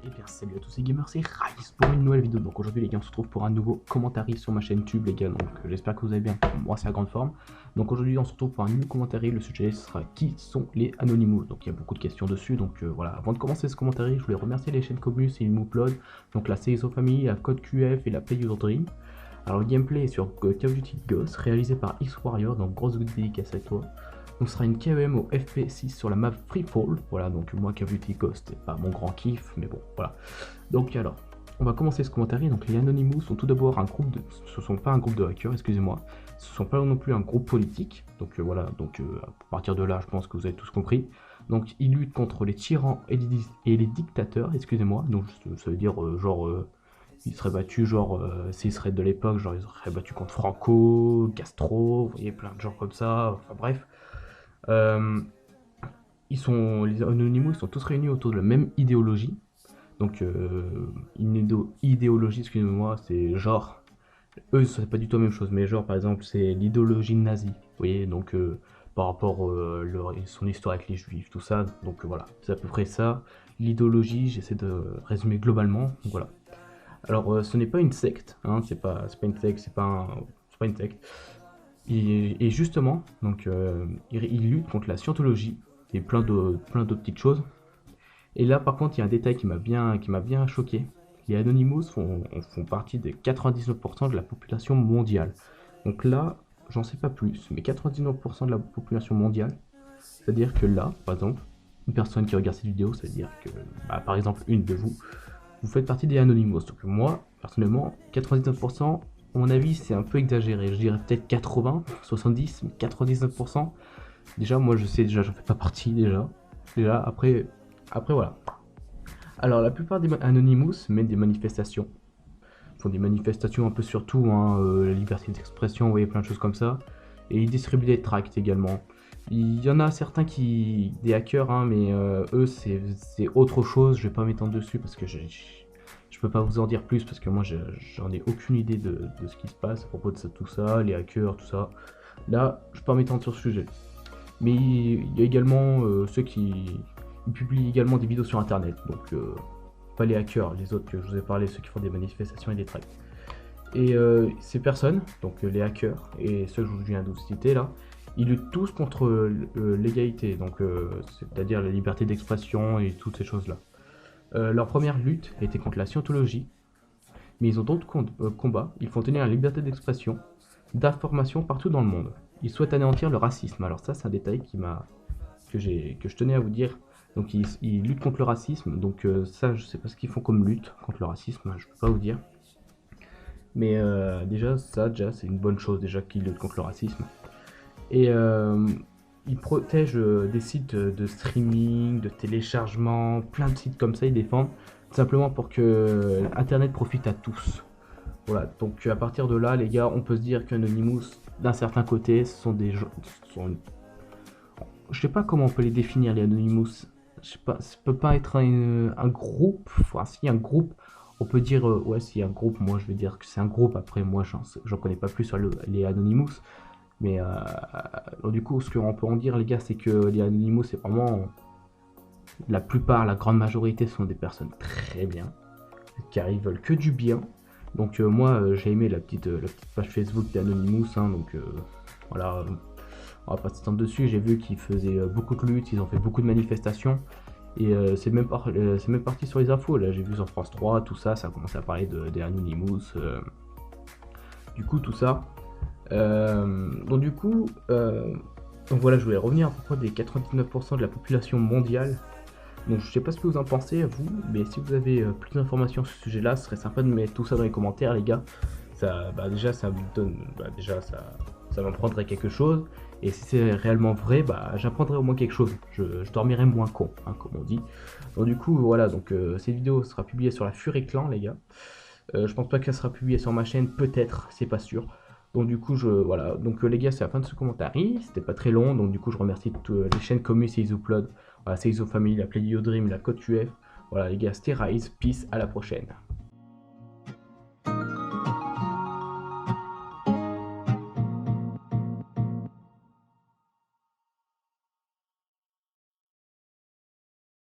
Et bien salut à tous les gamers, c'est Rise pour une nouvelle vidéo. Donc aujourd'hui les gars on se retrouve pour un nouveau commentaire sur ma chaîne YouTube les gars. Donc j'espère que vous allez bien, moi c'est la grande forme. Donc aujourd'hui on se retrouve pour un nouveau commentaire, le sujet sera qui sont les Anonymous. Donc il y a beaucoup de questions dessus, donc voilà. Avant de commencer ce commentaire, je voulais remercier les chaînes Comus et Moupload, donc la CSO Family, la Code QF et la Play User Dream. Alors le gameplay est sur Call of Duty Ghost, réalisé par X-Warrior, donc grosse dédicace à toi. Donc ce sera une KEM au FP6 sur la map Freefall. Voilà, donc moi Call of Duty Ghost c'est pas mon grand kiff, mais bon, voilà. Donc alors, on va commencer ce commentaire. Donc les Anonymous sont tout d'abord un groupe de... Ce sont pas un groupe de hackers, excusez-moi. Ce sont pas non plus un groupe politique. Donc voilà, donc à partir de là, je pense que vous avez tous compris. Donc ils luttent contre les tyrans et les dictateurs, excusez-moi. Donc ça veut dire ils seraient battus, s'ils seraient de l'époque, genre ils seraient battus contre Franco, Castro, vous voyez, plein de gens comme ça, enfin bref. Les Anonymous sont tous réunis autour de la même idéologie. Donc une idéologie, excusez-moi, c'est genre, eux c'est pas du tout la même chose, mais genre par exemple c'est l'idéologie nazie, vous voyez, donc par rapport son histoire avec les juifs, tout ça, donc voilà, c'est à peu près ça, l'idéologie, j'essaie de résumer globalement, donc voilà. Alors ce n'est pas une secte, hein, c'est pas une secte, c'est pas une secte, et justement, donc ils luttent contre la scientologie, et plein d'autres petites choses. Et là, par contre, il y a un détail qui m'a bien choqué. Les Anonymous font partie des 99% de la population mondiale. Donc là, j'en sais pas plus, mais 99% de la population mondiale, c'est-à-dire que là, par exemple, une personne qui regarde cette vidéo, c'est-à-dire que, par exemple, une de vous, vous faites partie des Anonymous. Donc moi, personnellement, 99%, à mon avis, c'est un peu exagéré. Je dirais peut-être 80, 70, mais 99%. Déjà, moi, je sais, déjà, j'en fais pas partie, déjà. Après voilà. Alors, la plupart des Anonymous mènent des manifestations. Ils font des manifestations un peu sur tout, hein, la liberté d'expression, vous voyez, plein de choses comme ça. Et ils distribuent des tracts également. Il y en a certains des hackers, hein, mais eux, c'est autre chose. Je vais pas m'étendre dessus parce que je peux pas vous en dire plus parce que moi, j'en ai aucune idée de ce qui se passe à propos de ça, tout ça, les hackers, tout ça. Là, je peux pas m'étendre sur ce sujet. Mais il y a également ceux qui publient également des vidéos sur internet, donc pas les hackers, les autres que je vous ai parlé, ceux qui font des manifestations et des tracts. Et ces personnes, donc les hackers et ceux que je viens de vous citer là, ils luttent tous contre l'égalité, donc c'est-à-dire la liberté d'expression et toutes ces choses là. Leur première lutte était contre la scientologie, mais ils ont d'autres combats. Ils font tenir la liberté d'expression, d'information partout dans le monde. Ils souhaitent anéantir le racisme. Alors ça, c'est un détail que je tenais à vous dire. Donc ils luttent contre le racisme. Donc ça, je sais pas ce qu'ils font comme lutte contre le racisme. Je peux pas vous dire. Mais déjà, c'est une bonne chose déjà qu'ils luttent contre le racisme. Et ils protègent des sites de streaming, de téléchargement, plein de sites comme ça. Ils défendent simplement pour que Internet profite à tous. Voilà, donc à partir de là, les gars, on peut se dire qu'Anonymous, d'un certain côté, ce sont des gens... Je sais pas comment on peut les définir, les Anonymous. Je sais pas, ça peut pas être un groupe. Enfin, si un groupe, on peut dire... ouais, si un groupe, moi je vais dire que c'est un groupe. Après, moi, j'en connais pas plus sur les Anonymous. Mais du coup, ce qu'on peut en dire, les gars, c'est que les Anonymous, c'est vraiment... La plupart, la grande majorité, sont des personnes très bien. Car ils veulent que du bien. Donc moi j'ai aimé la petite page Facebook d'Anonymous, hein, donc voilà, on va pas s'étendre dessus. J'ai vu qu'ils faisaient beaucoup de luttes, ils ont fait beaucoup de manifestations, et c'est même parti sur les infos, là j'ai vu sur France 3, tout ça, ça a commencé à parler des Anonymous, du coup tout ça. Donc du coup, donc voilà, je voulais revenir à propos des 99% de la population mondiale. Donc je sais pas ce que vous en pensez vous, mais si vous avez plus d'informations sur ce sujet-là, ce serait sympa de mettre tout ça dans les commentaires, les gars. Ça, déjà ça me donne, ça m'apprendrait quelque chose. Et si c'est réellement vrai, j'apprendrai au moins quelque chose. Je dormirai moins con, hein, comme on dit. Donc du coup voilà, donc cette vidéo sera publiée sur la Fury Clan, les gars. Je pense pas qu'elle sera publiée sur ma chaîne, peut-être, c'est pas sûr. Donc du coup voilà, donc les gars, c'est la fin de ce commentaire. C'était pas très long, donc du coup je remercie toutes les chaînes Comus et Isoupload. Voilà, c'est Iso Family, la Play Dream, la Code QF. Voilà les gars, c'était Rise, peace, à la prochaine.